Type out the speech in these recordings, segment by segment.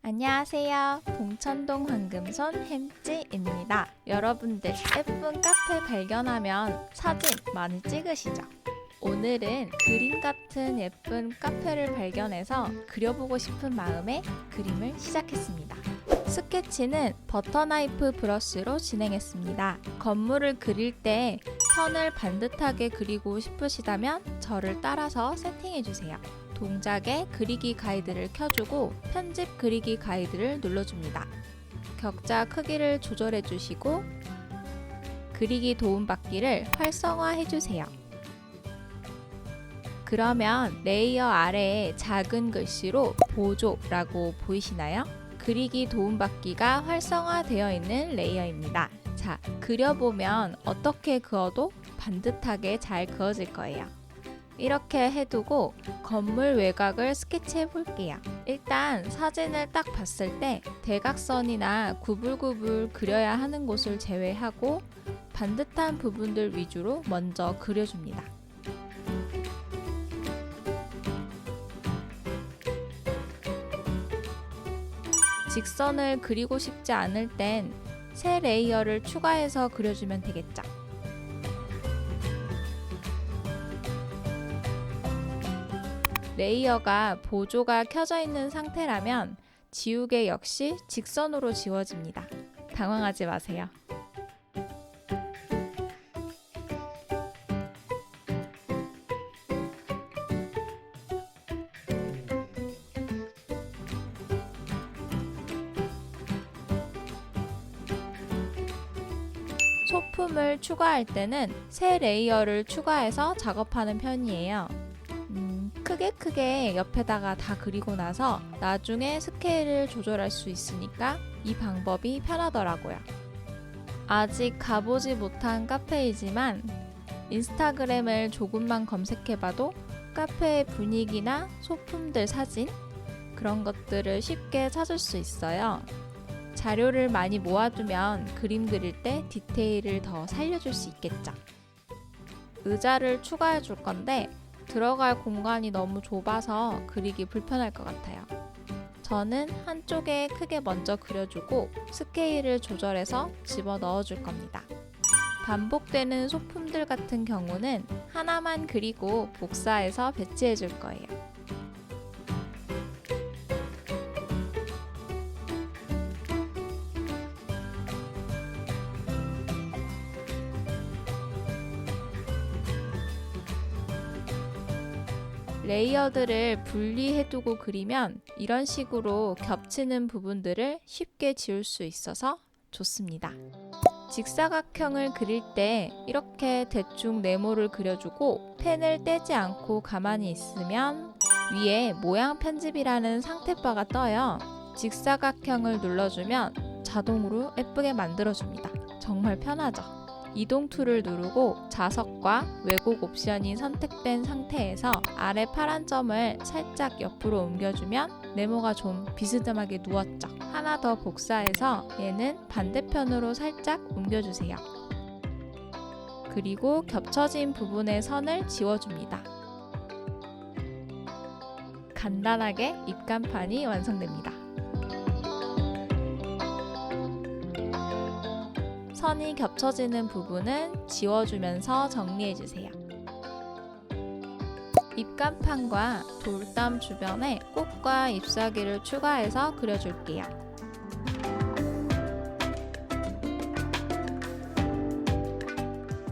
안녕하세요. 봉천동 황금손 햄찌입니다. 여러분들 예쁜 카페 발견하면 사진 많이 찍으시죠? 오늘은 그림 같은 예쁜 카페를 발견해서 그려보고 싶은 마음에 그림을 시작했습니다. 스케치는 버터나이프 브러쉬로 진행했습니다. 건물을 그릴 때 선을 반듯하게 그리고 싶으시다면 저를 따라서 세팅해주세요. 동작에 그리기 가이드를 켜주고 편집 그리기 가이드를 눌러줍니다. 격자 크기를 조절해주시고 그리기 도움받기를 활성화해주세요. 그러면 레이어 아래에 작은 글씨로 보조라고 보이시나요? 그리기 도움받기가 활성화되어 있는 레이어입니다. 자, 그려보면 어떻게 그어도 반듯하게 잘 그어질 거예요. 이렇게 해두고 건물 외곽을 스케치해 볼게요. 일단 사진을 딱 봤을 때 대각선이나 구불구불 그려야 하는 곳을 제외하고 반듯한 부분들 위주로 먼저 그려줍니다. 직선을 그리고 싶지 않을 땐 새 레이어를 추가해서 그려주면 되겠죠. 레이어가 보조가 켜져 있는 상태라면 지우개 역시 직선으로 지워집니다. 당황하지 마세요. 소품을 추가할 때는 새 레이어를 추가해서 작업하는 편이에요. 크게 옆에다가 다 그리고 나서 나중에 스케일을 조절할 수 있으니까 이 방법이 편하더라고요. 아직 가보지 못한 카페이지만 인스타그램을 조금만 검색해봐도 카페의 분위기나 소품들 사진 그런 것들을 쉽게 찾을 수 있어요. 자료를 많이 모아두면 그림 그릴 때 디테일을 더 살려줄 수 있겠죠. 의자를 추가해 줄 건데 들어갈 공간이 너무 좁아서 그리기 불편할 것 같아요. 저는 한쪽에 크게 먼저 그려주고 스케일을 조절해서 집어 넣어줄 겁니다. 반복되는 소품들 같은 경우는 하나만 그리고 복사해서 배치해 줄 거예요. 레이어들을 분리해두고 그리면 이런 식으로 겹치는 부분들을 쉽게 지울 수 있어서 좋습니다. 직사각형을 그릴 때 이렇게 대충 네모를 그려주고 펜을 떼지 않고 가만히 있으면 위에 모양 편집이라는 상태바가 떠요. 직사각형을 눌러주면 자동으로 예쁘게 만들어줍니다. 정말 편하죠? 이동 툴을 누르고 자석과 왜곡 옵션이 선택된 상태에서 아래 파란 점을 살짝 옆으로 옮겨주면 네모가 좀 비스듬하게 누웠죠. 하나 더 복사해서 얘는 반대편으로 살짝 옮겨주세요. 그리고 겹쳐진 부분의 선을 지워줍니다. 간단하게 입간판이 완성됩니다. 선이 겹쳐지는 부분은 지워주면서 정리해주세요. 입간판과 돌담 주변에 꽃과 잎사귀를 추가해서 그려줄게요.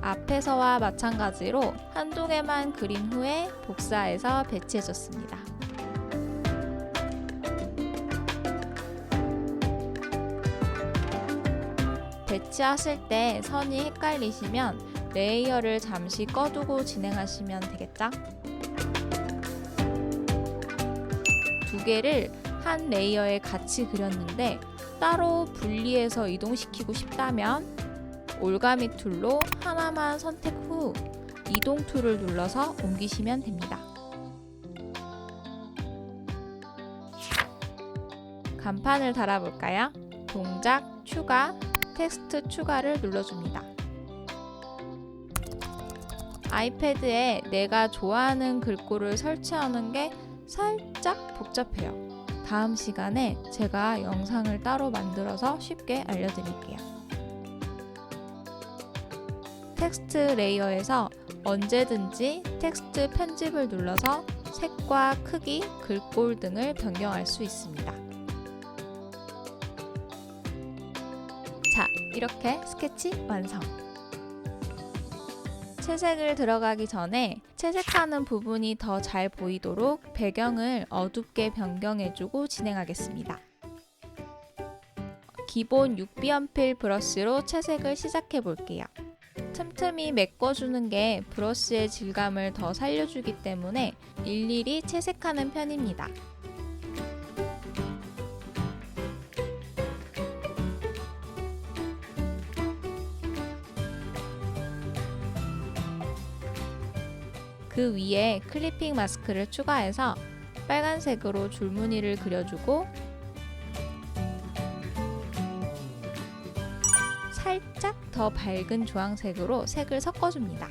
앞에서와 마찬가지로 한두 개만 그린 후에 복사해서 배치해줬습니다. 배치하실 때 선이 헷갈리시면 레이어를 잠시 꺼두고 진행하시면 되겠죠? 두 개를 한 레이어에 같이 그렸는데 따로 분리해서 이동시키고 싶다면 올가미 툴로 하나만 선택 후 이동 툴을 눌러서 옮기시면 됩니다. 간판을 달아볼까요? 동작 추가 텍스트 추가를 눌러줍니다. 아이패드에 내가 좋아하는 글꼴을 설치하는 게 살짝 복잡해요. 다음 시간에 제가 영상을 따로 만들어서 쉽게 알려드릴게요. 텍스트 레이어에서 언제든지 텍스트 편집을 눌러서 색과 크기, 글꼴 등을 변경할 수 있습니다. 자, 이렇게 스케치 완성! 채색을 들어가기 전에 채색하는 부분이 더 잘 보이도록 배경을 어둡게 변경해주고 진행하겠습니다. 기본 6B 연필 브러쉬로 채색을 시작해 볼게요. 틈틈이 메꿔주는 게 브러쉬의 질감을 더 살려주기 때문에 일일이 채색하는 편입니다. 그 위에 클리핑 마스크를 추가해서 빨간색으로 줄무늬를 그려주고 살짝 더 밝은 주황색으로 색을 섞어줍니다.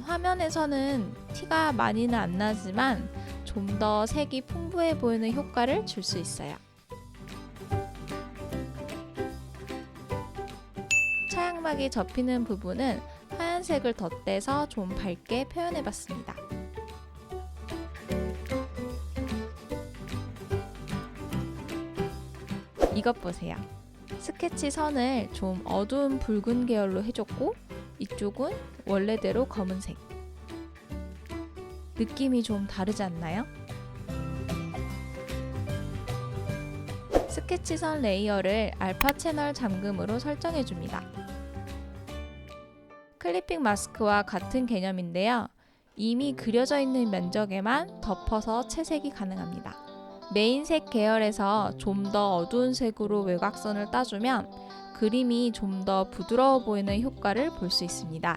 화면에서는 티가 많이는 안 나지만 좀 더 색이 풍부해 보이는 효과를 줄 수 있어요. 차양막이 접히는 부분은 하얀색을 덧대서 좀 밝게 표현해봤습니다. 이것 보세요. 스케치 선을 좀 어두운 붉은 계열로 해줬고 이쪽은 원래대로 검은색. 느낌이 좀 다르지 않나요? 스케치 선 레이어를 알파 채널 잠금으로 설정해줍니다. 클리핑 마스크와 같은 개념인데요. 이미 그려져 있는 면적에만 덮어서 채색이 가능합니다. 메인색 계열에서 좀 더 어두운 색으로 외곽선을 따주면 그림이 좀 더 부드러워 보이는 효과를 볼 수 있습니다.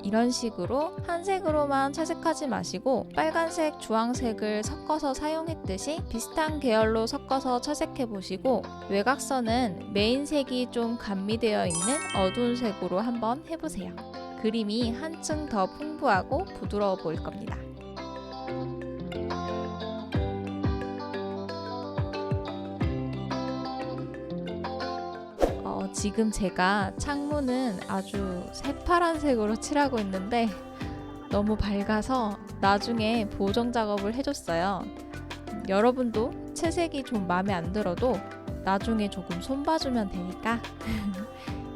이런 식으로 한 색으로만 채색하지 마시고 빨간색, 주황색을 섞어서 사용했듯이 비슷한 계열로 섞어서 채색해 보시고 외곽선은 메인색이 좀 감미되어 있는 어두운 색으로 한번 해보세요. 그림이 한층 더 풍부하고 부드러워 보일 겁니다. 지금 제가 창문은 아주 새파란색으로 칠하고 있는데 너무 밝아서 나중에 보정 작업을 해줬어요. 여러분도 채색이 좀 마음에 안 들어도 나중에 조금 손봐주면 되니까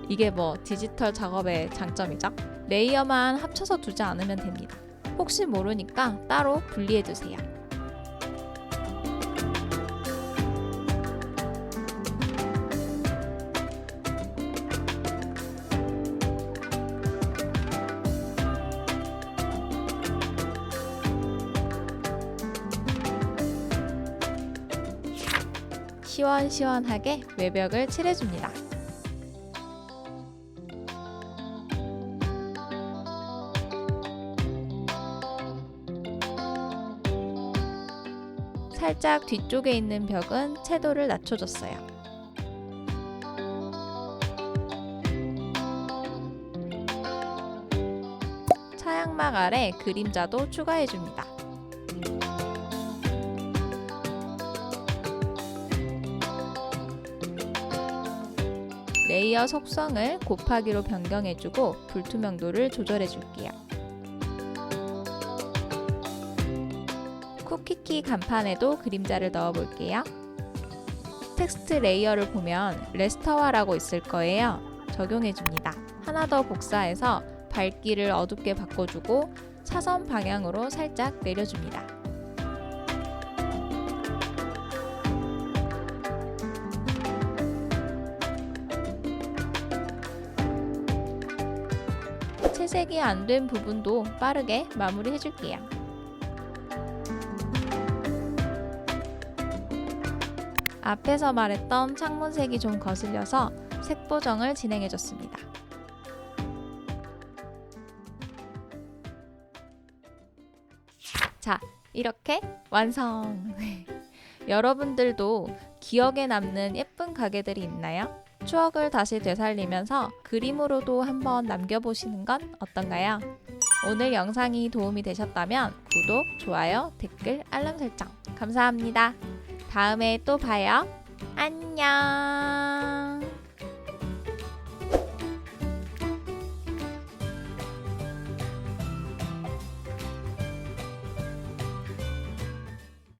이게 뭐 디지털 작업의 장점이죠. 레이어만 합쳐서 두지 않으면 됩니다. 혹시 모르니까 따로 분리해두세요. 시원시원하게 외벽을 칠해줍니다. 살짝 뒤쪽에 있는 벽은 채도를 낮춰줬어요. 차양막 아래 그림자도 추가해줍니다. 레이어 속성을 곱하기로 변경해주고 불투명도를 조절해줄게요. 쿠키키 간판에도 그림자를 넣어볼게요. 텍스트 레이어를 보면 레스터화라고 있을 거예요. 적용해줍니다. 하나 더 복사해서 밝기를 어둡게 바꿔주고 차선 방향으로 살짝 내려줍니다. 채색이 안 된 부분도 빠르게 마무리 해줄게요. 앞에서 말했던 창문색이 좀 거슬려서 색 보정을 진행해줬습니다. 자, 이렇게 완성! 여러분들도 기억에 남는 예쁜 가게들이 있나요? 추억을 다시 되살리면서 그림으로도 한번 남겨보시는 건 어떤가요? 오늘 영상이 도움이 되셨다면 구독, 좋아요, 댓글, 알람 설정 감사합니다. 다음에 또 봐요. 안녕.